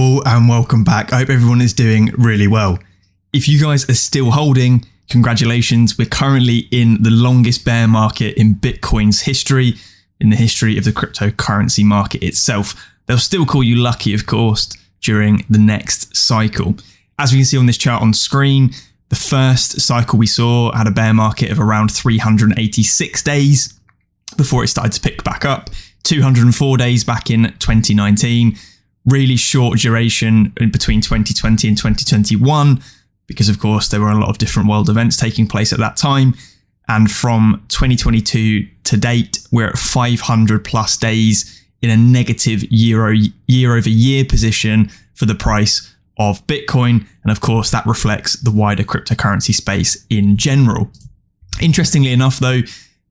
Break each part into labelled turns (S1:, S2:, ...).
S1: all, and welcome back. I hope everyone is doing really well. If you guys are still holding, congratulations. We're currently in the longest bear market in Bitcoin's history, in the history of the cryptocurrency market itself. They'll still call you lucky, of course, during the next cycle. As we can see on this chart on screen, the first cycle we saw had a bear market of around 386 days before it started to pick back up. 204 days back in 2019. Really short duration in between 2020 and 2021, because of course there were a lot of different world events taking place at that time. And from 2022 to date, we're at 500 plus days in a negative year-over-year position for the price of Bitcoin. And of course, that reflects the wider cryptocurrency space in general. Interestingly enough, though,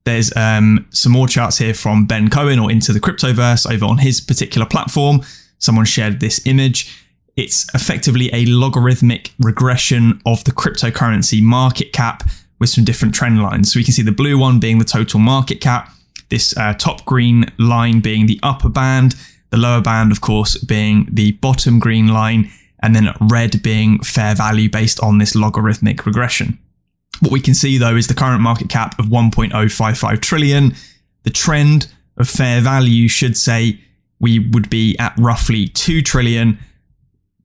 S1: there's some more charts here from 𝗟𝗚𝗡𝗞𝗦 or Into the Cryptoverse over on his particular platform. Someone shared this image. It's effectively a logarithmic regression of the cryptocurrency market cap with some different trend lines. So we can see the blue one being the total market cap, this top green line being the upper band, the lower band, of course, being the bottom green line, and then red being fair value based on this logarithmic regression. What we can see, though, is the current market cap of 1.055 trillion. The trend of fair value should say we would be at roughly 2 trillion.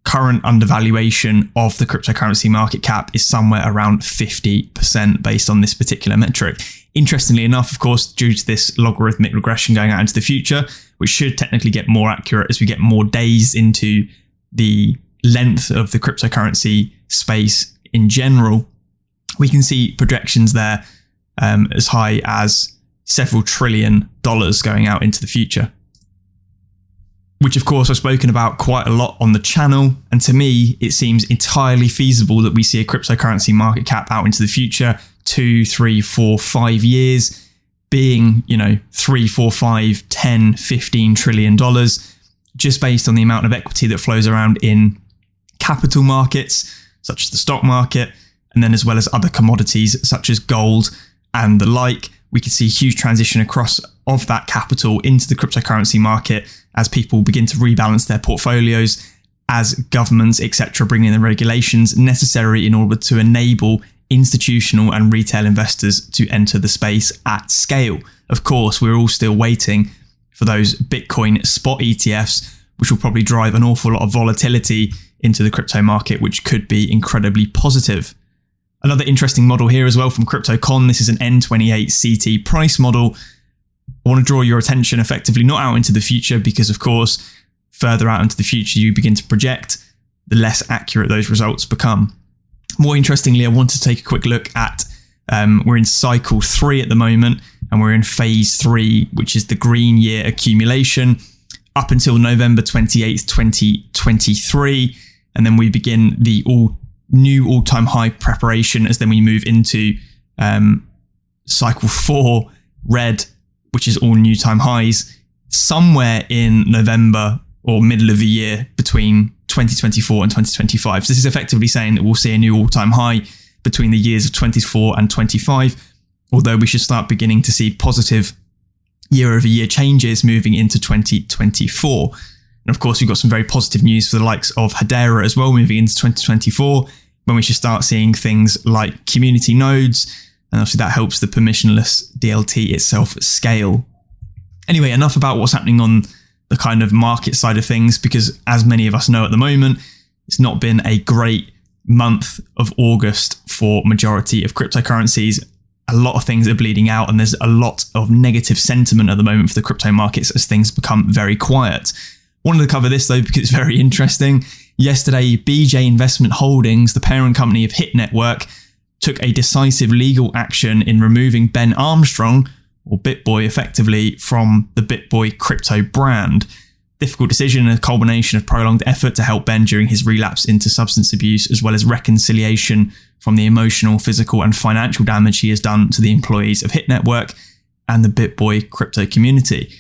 S1: Current undervaluation of the cryptocurrency market cap is somewhere around 50% based on this particular metric. Interestingly enough, of course, due to this logarithmic regression going out into the future, which should technically get more accurate as we get more days into the length of the cryptocurrency space in general, we can see projections there as high as several $1 trillion going out into the future, which of course I've spoken about quite a lot on the channel. And to me, it seems entirely feasible that we see a cryptocurrency market cap out into the future, 2, 3, 4, 5 years being, $3, $4, $5, $10, $15 trillion, just based on the amount of equity that flows around in capital markets, such as the stock market, and then as well as other commodities such as gold and the like. We could see a huge transition across of that capital into the cryptocurrency market as people begin to rebalance their portfolios, as governments, etc., bring in the regulations necessary in order to enable institutional and retail investors to enter the space at scale. Of course, we're all still waiting for those Bitcoin spot ETFs, which will probably drive an awful lot of volatility into the crypto market, which could be incredibly positive. Another interesting model here as well from CryptoCon. This is an N28 CT price model. I want to draw your attention effectively not out into the future, because of course, further out into the future you begin to project, the less accurate those results become. More interestingly, I want to take a quick look at, we're in cycle 3 at the moment, and we're in phase 3, which is the green year accumulation, up until November 28th, 2023. And then we begin the new all-time high preparation as then we move into cycle 4, red, which is all new time highs, somewhere in November or middle of the year between 2024 and 2025. So this is effectively saying that we'll see a new all-time high between the years of 24 and 25, although we should start beginning to see positive year-over-year changes moving into 2024. And of course, we've got some very positive news for the likes of HEDERA as well moving into 2024, when we should start seeing things like community nodes, and obviously that helps the permissionless DLT itself scale. Anyway, enough about what's happening on the kind of market side of things, because as many of us know at the moment, it's not been a great month of August for majority of cryptocurrencies. A lot of things are bleeding out, and there's a lot of negative sentiment at the moment for the crypto markets as things become very quiet. Wanted to cover this though because it's very interesting. Yesterday, BJ Investment Holdings, the parent company of HIT Network, took a decisive legal action in removing Ben Armstrong, or BitBoy effectively, from the BitBoy crypto brand. Difficult decision and a culmination of prolonged effort to help Ben during his relapse into substance abuse, as well as reconciliation from the emotional, physical and financial damage he has done to the employees of HIT Network and the BitBoy crypto community.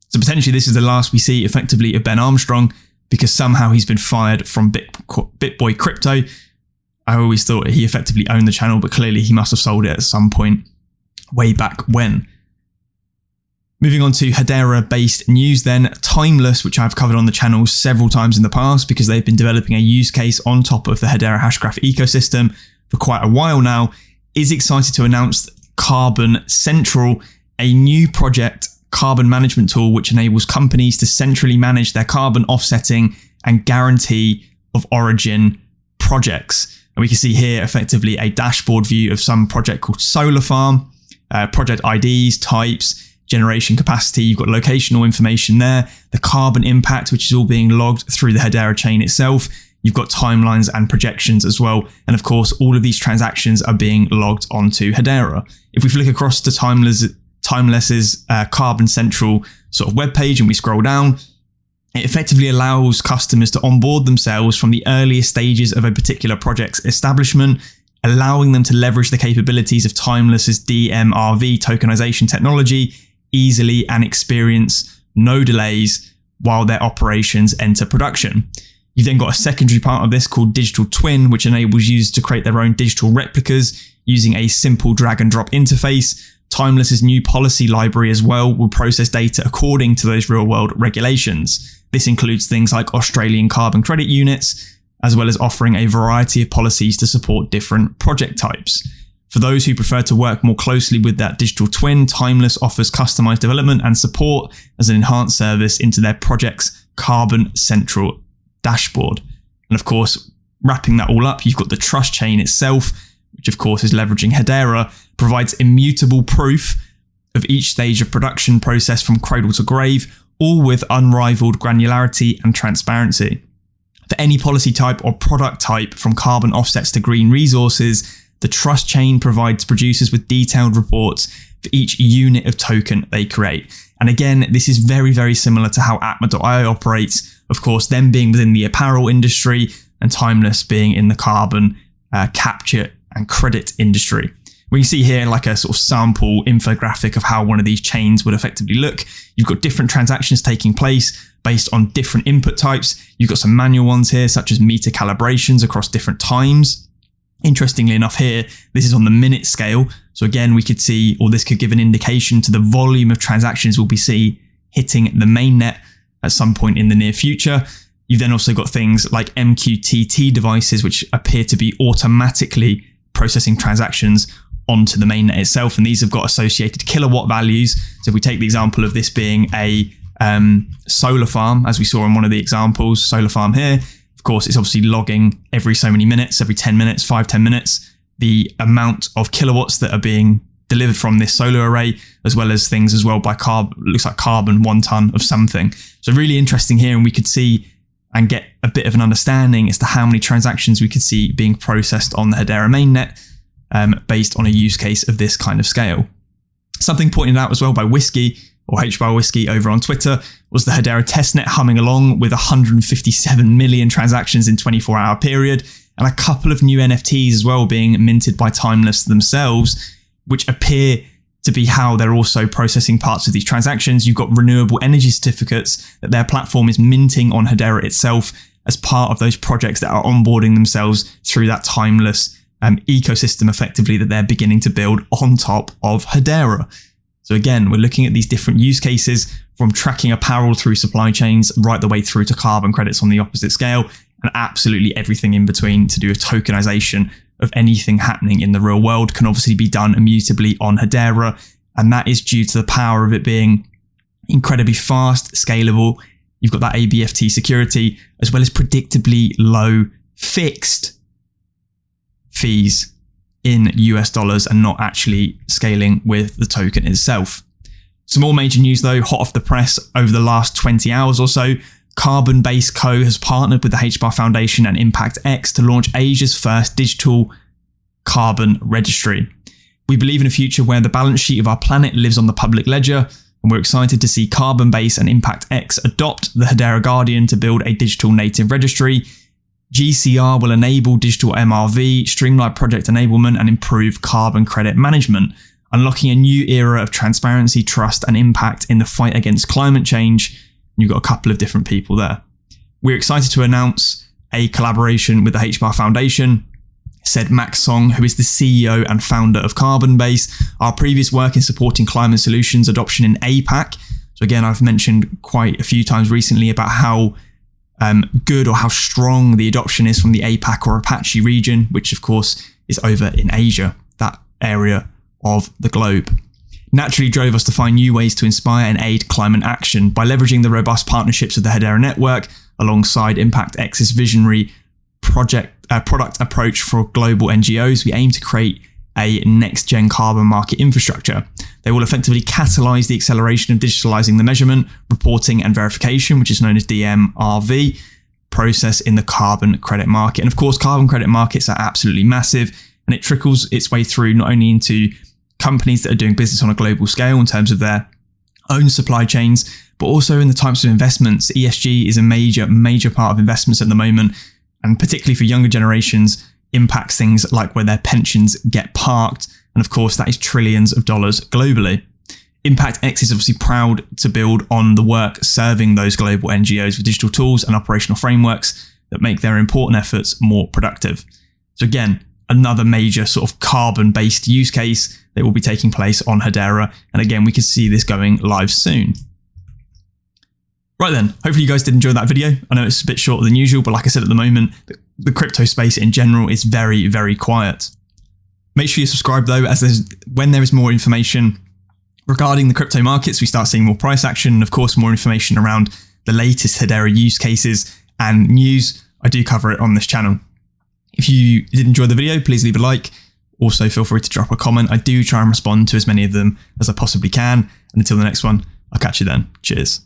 S1: So potentially this is the last we see effectively of Ben Armstrong, because somehow he's been fired from BitBoy Crypto. I always thought he effectively owned the channel, but clearly he must have sold it at some point way back when. Moving on to HEDERA-based news then, Timeless, which I've covered on the channel several times in the past because they've been developing a use case on top of the HEDERA Hashgraph ecosystem for quite a while now, is excited to announce Carbon Central, a new project carbon management tool which enables companies to centrally manage their carbon offsetting and guarantee of origin projects. And we can see here effectively a dashboard view of some project called Solar Farm, project IDs, types, generation capacity. You've got locational information there, the carbon impact, which is all being logged through the HEDERA chain itself. You've got timelines and projections as well. And of course, all of these transactions are being logged onto HEDERA. If we flick across to Timeless's Carbon Central sort of webpage and we scroll down, it effectively allows customers to onboard themselves from the earliest stages of a particular project's establishment, allowing them to leverage the capabilities of Timeless's DMRV tokenization technology easily and experience no delays while their operations enter production. You've then got a secondary part of this called Digital Twin, which enables users to create their own digital replicas using a simple drag and drop interface. Timeless's new policy library as well will process data according to those real world regulations. This includes things like Australian carbon credit units, as well as offering a variety of policies to support different project types. For those who prefer to work more closely with that digital twin, Timeless offers customized development and support as an enhanced service into their project's Carbon Central dashboard. And of course, wrapping that all up, you've got the trust chain itself, which of course is leveraging HEDERA, provides immutable proof of each stage of production process from cradle to grave, all with unrivaled granularity and transparency. For any policy type or product type, from carbon offsets to green resources, the trust chain provides producers with detailed reports for each unit of token they create. And again, this is very, very similar to how @.io operates, of course, them being within the apparel industry and Timeless being in the carbon capture and credit industry. We can see here like a sort of sample infographic of how one of these chains would effectively look. You've got different transactions taking place based on different input types. You've got some manual ones here, such as meter calibrations across different times. Interestingly enough here, this is on the minute scale. So again, we could see, or this could give an indication to the volume of transactions we'll be hitting the mainnet at some point in the near future. You've then also got things like MQTT devices, which appear to be automatically processing transactions onto the mainnet itself. And these have got associated kilowatt values. So if we take the example of this being a solar farm, as we saw in one of the examples, solar farm here, of course, it's obviously logging every so many minutes, every 10 minutes, 5-10 minutes, the amount of kilowatts that are being delivered from this solar array, as well as things as well by looks like carbon, 1 ton of something. So really interesting here, and we could see and get a bit of an understanding as to how many transactions we could see being processed on the HEDERA mainnet based on a use case of this kind of scale. Something pointed out as well by Whiskey, or HBAR Whiskey over on Twitter, was the HEDERA testnet humming along with 157 million transactions in 24-hour period, and a couple of new NFTs as well being minted by Timeless themselves, which appear to be how they're also processing parts of these transactions. You've got renewable energy certificates that their platform is minting on HEDERA itself as part of those projects that are onboarding themselves through that Timeless ecosystem effectively that they're beginning to build on top of HEDERA. So again, we're looking at these different use cases from tracking apparel through supply chains right the way through to carbon credits on the opposite scale, and absolutely everything in between to do with tokenization of anything happening in the real world can obviously be done immutably on HEDERA. And that is due to the power of it being incredibly fast, scalable. You've got that ABFT security, as well as predictably low fixed fees in US dollars and not actually scaling with the token itself. Some more major news though, hot off the press over the last 20 hours or so. Carbon-Based Co has partnered with the HBAR Foundation and ImpactX to launch Asia's first digital carbon registry. We believe in a future where the balance sheet of our planet lives on the public ledger, and we're excited to see Carbon-Based and ImpactX adopt the HEDERA Guardian to build a digital native registry. GCR will enable digital MRV, streamline project enablement, and improve carbon credit management, unlocking a new era of transparency, trust, and impact in the fight against climate change. You've got a couple of different people there. We're excited to announce a collaboration with the HBAR Foundation. said Max Song, who is the CEO and founder of Carbonbase. Our previous work in supporting climate solutions adoption in APAC. So again, I've mentioned quite a few times recently about how good or how strong the adoption is from the APAC or Apache region, which of course is over in Asia, that area of the globe. Naturally drove us to find new ways to inspire and aid climate action by leveraging the robust partnerships of the HEDERA network alongside ImpactX's visionary product approach for global NGOs. We aim to create a next-gen carbon market infrastructure. They will effectively catalyze the acceleration of digitalizing the measurement, reporting and verification, which is known as DMRV, process in the carbon credit market. And of course, carbon credit markets are absolutely massive, and it trickles its way through not only into companies that are doing business on a global scale in terms of their own supply chains, but also in the types of investments. ESG is a major part of investments at the moment, and particularly for younger generations, impacts things like where their pensions get parked. And of course, that is trillions of dollars globally. ImpactX is obviously proud to build on the work serving those global NGOs with digital tools and operational frameworks that make their important efforts more productive. So again, another major sort of carbon-based use case that will be taking place on HEDERA. And again, we can see this going live soon. Right then, hopefully you guys did enjoy that video. I know it's a bit shorter than usual, but like I said, at the moment, the crypto space in general is very, very quiet. Make sure you subscribe though, as when there is more information regarding the crypto markets, we start seeing more price action, and of course, more information around the latest HEDERA use cases and news. I do cover it on this channel. If you did enjoy the video, please leave a like. Also, feel free to drop a comment. I do try and respond to as many of them as I possibly can. And until the next one, I'll catch you then. Cheers.